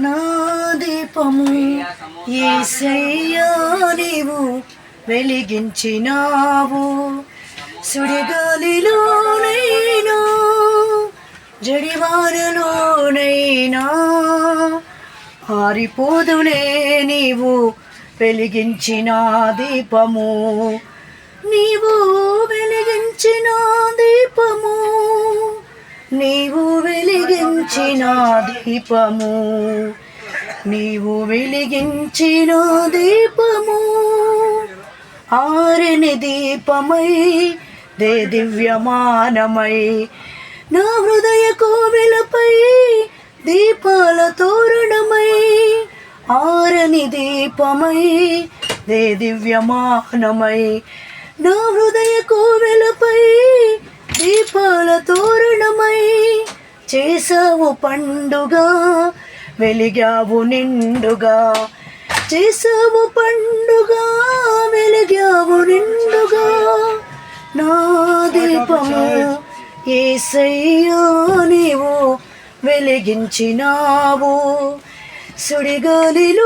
నా దీపము యేసయ్యా నీవు వెలిగించినావు. సుడిగాలిలోనైనా జడివానలోనైనా ఆరిపోదులే నీవు వెలిగించిన దీపము. నీవు వెలిగించిన దీపము, నీవు వెలిగించిన దీపము, నీవు వెలిగించిన దీపము. ఆరని దీపమై దే దివ్యమానమై నా హృదయ కోవెలపై దీపాల తోరణమై. ఆరని దీపమై దే దివ్యమానమై నా హృదయ కోవెలపై దీపాల తోరణమై. చేసావు పండుగ వెలిగావు నిండుగా, చేసావు పండుగ వెలిగావు నిండుగా. నా దీపము యేసయ్యా నీవు వెలిగించినావు. సుడిగాలిలోనైనా